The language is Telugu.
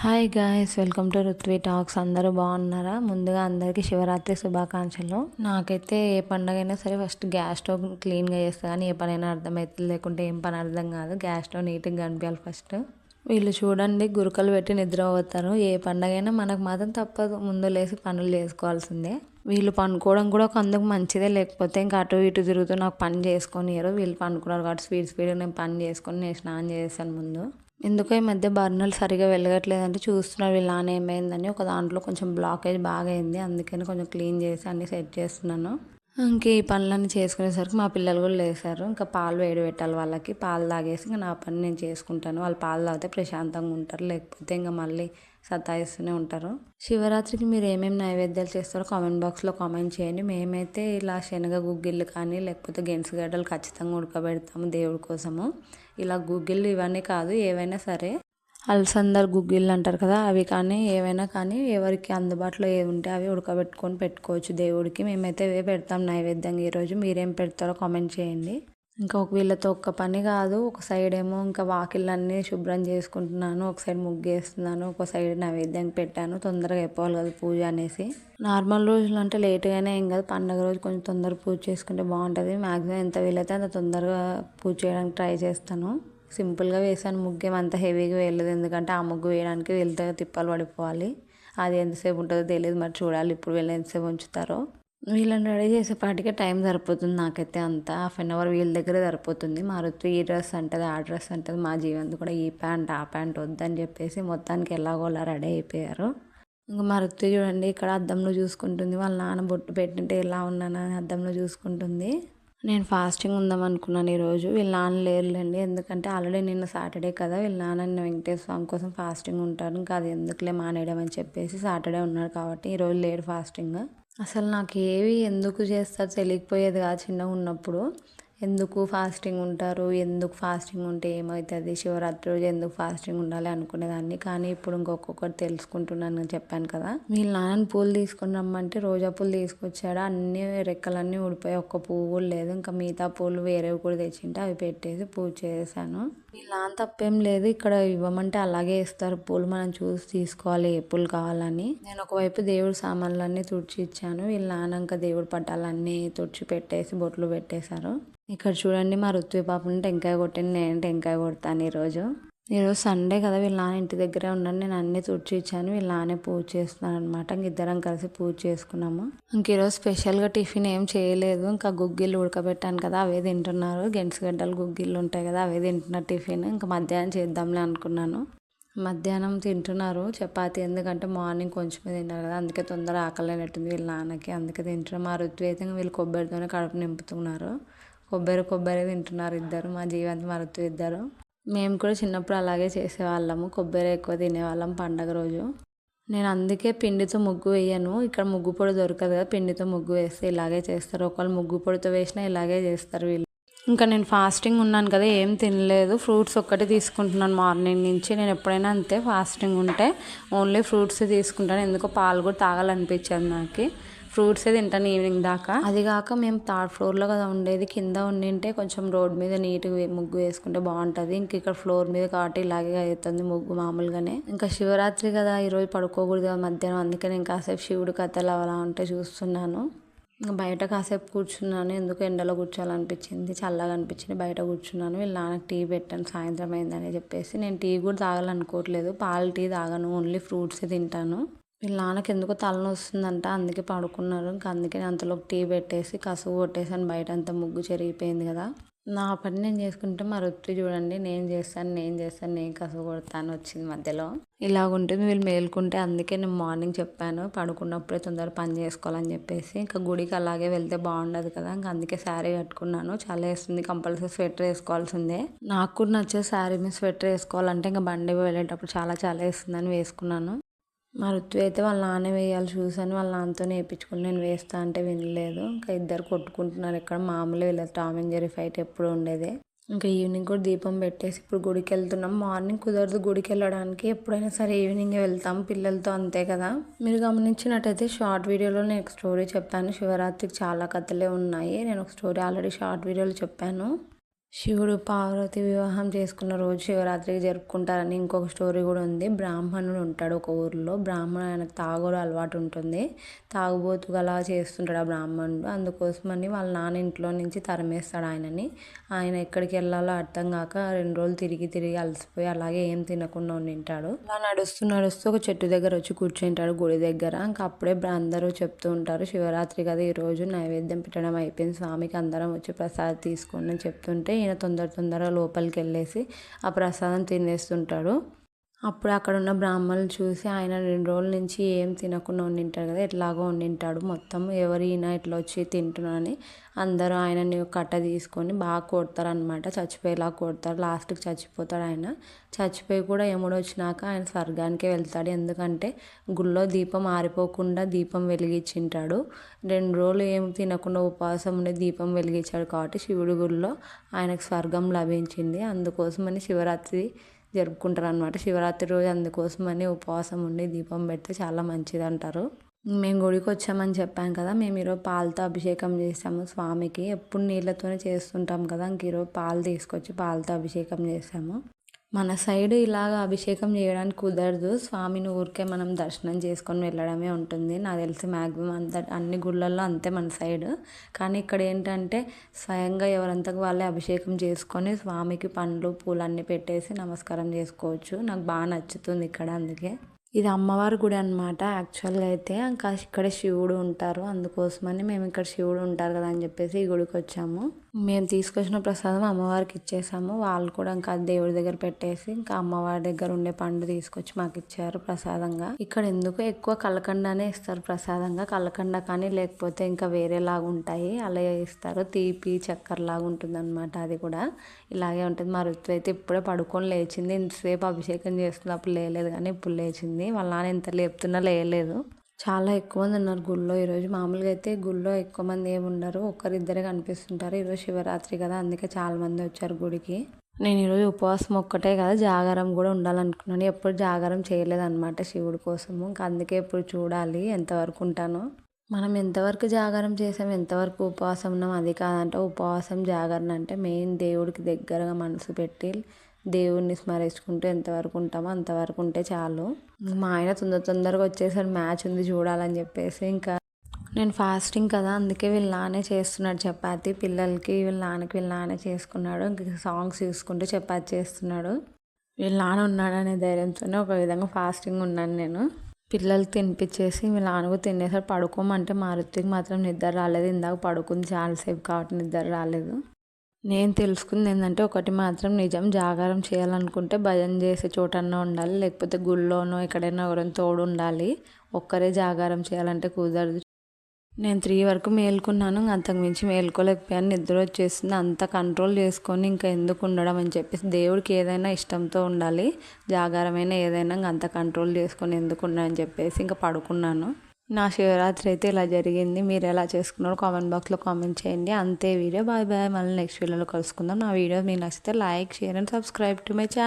Hi guys, welcome to Ruthvi talks. అందరూ బాగున్నారా? ముందుగా అందరికీ శివరాత్రి శుభాకాంక్షలు. నాకైతే ఏ పండుగ అయినా సరే ఫస్ట్ గ్యాస్ స్టవ్ క్లీన్గా చేస్తా, కానీ ఏ పనైనా అర్థమవుతుంది, లేకుంటే ఏం పని అర్థం కాదు. గ్యాస్ స్టవ్ నీట్గా కనిపించాలి ఫస్ట్. వీళ్ళు చూడండి, గురకలు పెట్టి నిద్ర పోతారు. ఏ పండగ అయినా మనకు మాత్రం తప్పదు, ముందు లేసి పనులు చేసుకోవాల్సిందే. వీళ్ళు పనుకోవడం కూడా ఒక అందుకు మంచిదే, లేకపోతే ఇంకా అటు ఇటు తిరుగుతూ నాకు పని చేసుకొని వీళ్ళు పనుకున్నారు కాబట్టి స్పీడ్ నేను పని చేసుకొని నేను స్నానం చేస్తాను ముందు. ఎందుకో ఈ మధ్య బర్నర్లు సరిగా వెలగట్లేదంటే చూస్తున్నారు వీళ్ళు నాన్న ఏమైందని. ఒక దాంట్లో కొంచెం బ్లాకేజ్ బాగా అయింది, అందుకని కొంచెం క్లీన్ చేసి అన్ని సెట్ చేస్తున్నాను. ఇంక ఈ పనులన్నీ చేసుకునేసరికి మా పిల్లలు కూడా లేసారు. ఇంకా పాలు వేడి పెట్టాలి వాళ్ళకి. పాలు తాగేసి ఇంకా నా పని నేను చేసుకుంటాను. వాళ్ళు పాలు తాగితే ప్రశాంతంగా ఉంటారు, లేకపోతే ఇంకా మళ్ళీ సతాయిస్తూనే ఉంటారు. శివరాత్రికి మీరు ఏమేమి నైవేద్యాలు చేస్తారో కామెంట్ బాక్స్లో కామెంట్ చేయండి. మేమైతే ఇలా శనగ గుగ్గిళ్ళు కానీ లేకపోతే గెంసుగడ్డలు ఖచ్చితంగా ఉడకబెడతాము దేవుడి కోసము. ఇలా గుగ్గిళ్ళు ఇవన్నీ కాదు, ఏవైనా సరే అలసందలు గుగ్గిళ్ళు అంటారు కదా, అవి కానీ ఏవైనా కానీ ఎవరికి అందుబాటులో ఏవి ఉంటే అవి ఉడకబెట్టుకొని పెట్టుకోవచ్చు దేవుడికి. మేమైతే ఇవే పెడతాం నైవేద్యంగా. ఈరోజు మీరేం పెడతారో కామెంట్ చేయండి. ఇంకా వీళ్ళతో ఒక్క పని కాదు, ఒక సైడ్ ఏమో ఇంకా వాకిళ్ళన్నీ శుభ్రం చేసుకుంటున్నాను, ఒక సైడ్ ముగ్గేస్తున్నాను, ఒక సైడ్ నైవేద్యం పెట్టాను. తొందరగా అయిపోవాలి కదా పూజ అనేసి. నార్మల్ రోజులు అంటే లేట్గానే ఏం కాదు, పండుగ రోజు కొంచెం తొందరగా పూజ చేసుకుంటే బాగుంటుంది. మ్యాక్సిమం ఎంత వీలైతే అంత తొందరగా పూజ చేయడానికి ట్రై చేస్తాను. సింపుల్గా వేసాను ముగ్గేం అంత హెవీగా వేయలేదు, ఎందుకంటే ఆ ముగ్గు వేయడానికి వెళ్తే తిప్పలు పడిపోవాలి. అది ఎంతసేపు ఉంటుందో తెలియదు, మరి చూడాలి ఇప్పుడు వీళ్ళు ఎంతసేపు ఉంచుతారో. వీళ్ళని రెడీ చేసేపాటికే టైం సరిపోతుంది నాకైతే. అంతా ½ వీళ్ళ దగ్గరే సరిపోతుంది. మా ఋత్వి ఈ డ్రెస్ అంటది, ఆ డ్రెస్ అంటది, మా జీవంతి కూడా ఈ ప్యాంట్ ఆ ప్యాంట్ వద్దని చెప్పేసి మొత్తానికి ఎలాగోలా రెడీ అయిపోయారు. ఇంకా మా ఋత్వి చూడండి, ఇక్కడ అద్దంలో చూసుకుంటుంది. వాళ్ళ నాన్న బొట్టు పెట్టింటే ఎలా ఉన్నానని అద్దంలో చూసుకుంటుంది. నేను ఫాస్టింగ్ ఉందాం అనుకున్నాను ఈరోజు. వీళ్ళ నాన్న లేరులేండి, ఎందుకంటే ఆల్రెడీ నిన్న సాటర్డే కదా, వీళ్ళ నాన్న వెంకటేశ్వర స్వామి కోసం ఫాస్టింగ్ ఉంటారు. ఇంకా అది ఎందుకులే మానేయడం అని చెప్పేసి సాటర్డే ఉన్నాడు కాబట్టి ఈరోజు లేడు ఫాస్టింగ్. అసలు నాకు ఏవి ఎందుకు చేస్తారో తెలియకపోయేది కాదు చిన్నగా ఉన్నప్పుడు. ఎందుకు ఫాస్టింగ్ ఉంటారు, ఎందుకు ఫాస్టింగ్ ఉంటే ఏమవుతుంది, శివరాత్రి రోజు ఎందుకు ఫాస్టింగ్ ఉండాలి అనుకునేదాన్ని. కానీ ఇప్పుడు ఇంకొకటి తెలుసుకుంటున్నాను, చెప్పాను కదా. వీళ్ళ నాన్న పూలు తీసుకొని రమ్మంటే రోజా పూలు తీసుకొచ్చాడు. అన్ని రెక్కలన్నీ ఊడిపోయి ఒక్క పువ్వు కూడా లేదు. ఇంకా మిగతా పూలు వేరేవి కూడా తెచ్చింటే అవి పెట్టేసి పూజ చేశాను. వీళ్ళ నాన్న తప్పేం లేదు, ఇక్కడ ఇవ్వమంటే అలాగే ఇస్తారు పూలు, మనం చూసి తీసుకోవాలి ఏ పూలు కావాలని. నేను ఒకవైపు దేవుడి సామాన్లన్నీ తుడిచి ఇచ్చాను, వీళ్ళ నాన్న ఇంకా దేవుడి పట్టాలన్నీ తుడిచి పెట్టేసి బొట్లు పెట్టేశారు. ఇక్కడ చూడండి, మా ఋత్వి పాపని టెంకాయ కొట్టింది, నేను టెంకాయ కొడతాను ఈరోజు సండే కదా. వీళ్ళ నాన్న ఇంటి దగ్గరే ఉన్నాను, నేను అన్నీ తుడిచి ఇచ్చాను. వీళ్ళ నాన్నే పూజ చేస్తున్నాను అనమాట. ఇంక ఇద్దరం కలిసి పూజ చేసుకున్నాము. ఇంక ఈరోజు స్పెషల్గా టిఫిన్ ఏం చేయలేదు, ఇంకా గుగ్గిళ్ళు ఉడకబెట్టాను కదా అవే తింటున్నారు. గెంటుగడ్డలు గుగ్గిళ్ళు ఉంటాయి కదా అవే తింటున్నారు టిఫిన్. ఇంకా మధ్యాహ్నం చేద్దాంలే అనుకున్నాను. మధ్యాహ్నం తింటున్నారు చపాతి, ఎందుకంటే మార్నింగ్ కొంచెమే తింటారు కదా, అందుకే తొందర ఆకలినట్టుంది వీళ్ళ నాన్నకి, అందుకే తింటున్నారు. మా ఋత్వి అయితే వీళ్ళు కొబ్బరితోనే కడుపు నింపుతున్నారు. కొబ్బరి తింటున్నారు ఇద్దరు, మా జీవంతి మా ఋత్వి ఇద్దరు. మేము కూడా చిన్నప్పుడు అలాగే చేసేవాళ్ళము, కొబ్బరి ఎక్కువ తినేవాళ్ళం పండగ రోజు. నేను అందుకే పిండితో ముగ్గు వేయను, ఇక్కడ ముగ్గు పొడి దొరకదు కదా, పిండితో ముగ్గు వేస్తే ఇలాగే చేస్తారు. ఒకళ్ళు ముగ్గు పొడితో వేసినా ఇలాగే చేస్తారు వీళ్ళు. ఇంకా నేను ఫాస్టింగ్ ఉన్నాను కదా, ఏం తినలేదు, ఫ్రూట్స్ ఒక్కటి తీసుకుంటున్నాను మార్నింగ్ నుంచి. నేను ఎప్పుడైనా అంతే, ఫాస్టింగ్ ఉంటే ఓన్లీ ఫ్రూట్స్ తీసుకుంటాను. ఎందుకో పాలు కూడా తాగాలనిపించదు నాకు, ఫ్రూట్సే తింటాను ఈవినింగ్ దాకా. అది కాక మేము 3rd ఫ్లోర్లో కదా ఉండేది, కింద ఉండింటే కొంచెం రోడ్ మీద నీట్గా ముగ్గు వేసుకుంటే బాగుంటుంది. ఇంక ఇక్కడ ఫ్లోర్ మీద కాబట్టి ఇలాగే అవుతుంది ముగ్గు మామూలుగానే. ఇంకా శివరాత్రి కదా, ఈరోజు పడుకోకూడదు కదా మధ్యాహ్నం, అందుకని నేను కాసేపు శివుడి కథలు అలా ఉంటే చూస్తున్నాను. ఇంకా బయట కాసేపు కూర్చున్నాను, ఎందుకు ఎండలో కూర్చోాలనిపించింది, చల్లగా అనిపించింది, బయట కూర్చున్నాను. వీళ్ళ నాన్నకి టీ పెట్టాను, సాయంత్రం అయిందని చెప్పేసి. నేను టీ కూడా తాగాలనుకోవట్లేదు, పాలు టీ తాగాను, ఓన్లీ ఫ్రూట్సే తింటాను. వీళ్ళ నాన్నకి ఎందుకో తలనొస్తుందంట, అందుకే పడుకున్నారు. ఇంకా అందుకే అంతలోకి టీ పెట్టేసి కసువు కొట్టేసాను, బయట అంతా ముగ్గు చెరిగిపోయింది కదా. నా పని నేను చేసుకుంటే మా ఋత్వి చూడండి, నేను చేస్తాను కసువు కొడతాను వచ్చింది మధ్యలో. ఇలాగుంటుంది వీళ్ళు మేలుకుంటే, అందుకే నేను మార్నింగ్ చెప్పాను పడుకున్నప్పుడే తొందరగా పని చేసుకోవాలని చెప్పేసి. ఇంకా గుడికి అలాగే వెళ్తే బాగుండదు కదా, ఇంకా అందుకే శారీ కట్టుకున్నాను. చాలా వేస్తుంది, కంపల్సరీ స్వెటర్ వేసుకోవాల్సిందే. నాకు కూడా నచ్చే శారీ మీద స్వెటర్ వేసుకోవాలంటే, ఇంకా బండి వెళ్ళేటప్పుడు చాలా వేస్తుందని వేసుకున్నాను. మా ఋత్వి అయితే వాళ్ళ నాన్న వేయాలి చూసాను, వాళ్ళ నాన్నతో వేయించుకుని నేను వేస్తా అంటే వినలేదు. ఇంకా ఇద్దరు కొట్టుకుంటున్నారు ఇక్కడ, మామూలు వీళ్ళది టామ్ అండ్ జెర్రీ ఫైట్ ఎప్పుడు ఉండేదే. ఇంకా ఈవినింగ్ కూడా దీపం పెట్టేసి ఇప్పుడు గుడికి వెళ్తున్నాం. మార్నింగ్ కుదరదు గుడికి వెళ్ళడానికి, ఎప్పుడైనా సరే ఈవినింగే వెళ్తాం, పిల్లలతో అంతే కదా. మీరు గమనించినట్టయితే షార్ట్ వీడియోలో నేను ఒక స్టోరీ చెప్పాను, శివరాత్రికి చాలా కథలే ఉన్నాయి. నేను ఒక స్టోరీ ఆల్రెడీ షార్ట్ వీడియోలో చెప్పాను. శివుడు పార్వతి వివాహం చేసుకున్న రోజు శివరాత్రికి జరుపుకుంటారని ఇంకొక స్టోరీ కూడా ఉంది. బ్రాహ్మణుడు ఉంటాడు ఒక ఊరిలో. ఆయనకు తాగుడు అలవాటు ఉంటుంది. తాగుబోతుగా అలా చేస్తుంటాడు ఆ బ్రాహ్మణుడు. అందుకోసమని వాళ్ళ నాన్న ఇంట్లో నుంచి తరిమేస్తాడు ఆయనని. ఆయన ఎక్కడికి వెళ్ళాలో అర్థం కాక 2 రోజులు తిరిగి తిరిగి అలసిపోయి అలాగే ఏం తినకుండా ఉండింటాడు. అలా నడుస్తూ నడుస్తూ ఒక చెట్టు దగ్గర వచ్చి కూర్చుంటాడు గుడి దగ్గర. ఇంకా అప్పుడే అందరూ చెప్తూ ఉంటారు, శివరాత్రి కదా ఈరోజు నైవేద్యం పెట్టడం అయిపోయింది, స్వామికి అందరం వచ్చి ప్రసాదం తీసుకోండి అని చెప్తుంటే ఈయన తొందరగా లోపలికి వెళ్ళేసి ఆ ప్రసాదం తినేస్తుంటాడు. అప్పుడు అక్కడ ఉన్న బ్రాహ్మణులు చూసి ఆయన 2 రోజుల నుంచి ఏం తినకుండా ఉండింటాడు కదా, ఎట్లాగో ఉండింటాడు మొత్తం, ఎవరు ఈయన ఇట్లా వచ్చి తింటున్నారని అందరూ ఆయనని కట్ట తీసుకొని బాగా కొడతారు అనమాట. చచ్చిపోయేలా కొడతారు. లాస్ట్కి చచ్చిపోతాడు ఆయన. చచ్చిపోయి కూడా యముడు వచ్చినాక ఆయన స్వర్గానికే వెళ్తాడు. ఎందుకంటే గుళ్ళో దీపం ఆరిపోకుండా దీపం వెలిగించింటాడు. 2 రోజులు ఏం తినకుండా ఉపవాసం ఉండి దీపం వెలిగించాడు కాబట్టి శివుడి గుళ్ళో ఆయనకు స్వర్గం లభించింది. అందుకోసమని శివరాత్రి జరుపుకుంటారు అనమాట. శివరాత్రి రోజు అందుకోసమని ఉపవాసం ఉండి దీపం పెడితే చాలా మంచిది అంటారు. మేము గుడికి వచ్చామని చెప్పాం కదా, మేము ఈరోజు పాలతో అభిషేకం చేసాము స్వామికి. ఎప్పుడు నీళ్ళతోనే చేస్తుంటాం కదా, ఇంక ఈరోజు పాలు తీసుకొచ్చి పాలతో అభిషేకం చేసాము. మన సైడ్ ఇలాగ అభిషేకం చేయడానికి కుదరదు. స్వామిని ఊరికే మనం దర్శనం చేసుకొని వెళ్ళడమే ఉంటుంది. నాకు తెలిసి మ్యాక్సిమం అన్ని గుళ్ళల్లో అంతే మన సైడ్. కానీ ఇక్కడ ఏంటంటే స్వయంగా ఎవరంతకు వాళ్ళే అభిషేకం చేసుకొని స్వామికి పండ్లు పూలు అన్నీ పెట్టేసి నమస్కారం చేసుకోవచ్చు. నాకు బాగా నచ్చుతుంది ఇక్కడ. అందుకే ఇది అమ్మవారి గుడి అనమాట. యాక్చువల్గా అయితే ఇంకా ఇక్కడ శివుడు ఉంటారు. అందుకోసమని మేము ఇక్కడ శివుడు ఉంటారు కదా అని చెప్పేసి ఈ గుడికి వచ్చాము. మేము తీసుకొచ్చిన ప్రసాదం అమ్మవారికి ఇచ్చేసాము. వాళ్ళు కూడా ఇంకా దేవుడి దగ్గర పెట్టేసి ఇంకా అమ్మవారి దగ్గర ఉండే పండు తీసుకొచ్చి మాకు ఇచ్చారు ప్రసాదంగా. ఇక్కడ ఎందుకు ఎక్కువ కలకండానే ఇస్తారు ప్రసాదంగా. కలకండ కానీ లేకపోతే ఇంకా వేరేలాగా ఉంటాయి అలా ఇస్తారు. తీపి చక్కెర లాగా ఉంటుంది అనమాట. అది కూడా ఇలాగే ఉంటుంది. మా ఋతు అయితే ఇప్పుడే పడుకొని లేచింది. ఇంతసేపు అభిషేకం చేస్తున్నప్పుడు లేలేదు కానీ ఇప్పుడు లేచింది. వాళ్ళ నాన్న ఎంత లేపుతున్నా లేయలేదు. చాలా ఎక్కువ మంది ఉన్నారు గుళ్ళో ఈరోజు. మామూలుగా అయితే గుళ్ళో ఎక్కువ మంది ఏమి ఉండరు, ఒక్కరిద్దరే కనిపిస్తుంటారు. ఈరోజు శివరాత్రి కదా, అందుకే చాలా మంది వచ్చారు గుడికి. నేను ఈరోజు ఉపవాసం ఒక్కటే కదా, జాగారం కూడా ఉండాలనుకున్నాను. ఎప్పుడు జాగారం చేయలేదన్నమాట శివుడి కోసము. ఇంకా అందుకే ఇప్పుడు చూడాలి ఎంతవరకు ఉంటానో. మనం ఎంతవరకు జాగారం చేసాం, ఎంతవరకు ఉపవాసం ఉన్నాం అది కాదంటే. ఉపవాసం జాగరణ అంటే మెయిన్ దేవుడికి దగ్గరగా మనసు పెట్టి దేవుడిని స్మరించుకుంటూ ఎంతవరకు ఉంటామో అంతవరకు ఉంటే చాలు. మా ఆయన తొందరగా వచ్చేసాడు, మ్యాచ్ ఉంది చూడాలని చెప్పేసి. ఇంకా నేను ఫాస్టింగ్ కదా, అందుకే వీళ్ళ నాన్నే చేస్తున్నాడు చపాతి పిల్లలకి. వీళ్ళ నాన్న చేసుకున్నాడు. ఇంక సాంగ్స్ చూసుకుంటూ చపాతి చేస్తున్నాడు. వీళ్ళ నాన్న ఉన్నాడనే ధైర్యంతోనే ఒక విధంగా ఫాస్టింగ్ ఉన్నాను నేను. పిల్లలకి తినిపించేసి వీళ్ళ నాన్నకు తినేసాడు. పడుకోమంటే మా ఋత్వికి మాత్రం నిద్ర రాలేదు. ఇందాక పడుకుంది చాలాసేపు కాబట్టి నిద్ర రాలేదు. నేను తెలుసుకుంది ఏంటంటే ఒకటి మాత్రం నిజం, జాగారం చేయాలనుకుంటే భజన చేసే చోటన్నా ఉండాలి, లేకపోతే గుళ్ళోనో ఎక్కడైనా ఎవరైనా తోడు ఉండాలి. ఒక్కరే జాగారం చేయాలంటే కుదరదు. నేను 3 వరకు మేల్కున్నాను, అంతకు మించి మేల్కోలేకపోయాను. నిద్ర వచ్చేసింది. అంత కంట్రోల్ చేసుకొని ఇంకా ఎందుకు ఉండడం అని చెప్పేసి, దేవుడికి ఏదైనా ఇష్టంతో ఉండాలి, జాగారమైనా ఏదైనా అంత కంట్రోల్ చేసుకొని ఎందుకు ఉండని చెప్పేసి ఇంకా పడుకున్నాను. నా శివరాత్రి అయితే ఇలా జరిగింది. మీరు ఎలా చేసుకున్నారో కామెంట్ బాక్స్లో కామెంట్ చేయండి. అంతే వీడియో. Bye bye. మళ్ళీ నెక్స్ట్ వీడియోలో కలుసుకుందాం. నా వీడియో మీకు నచ్చితే like, share and subscribe to my channel.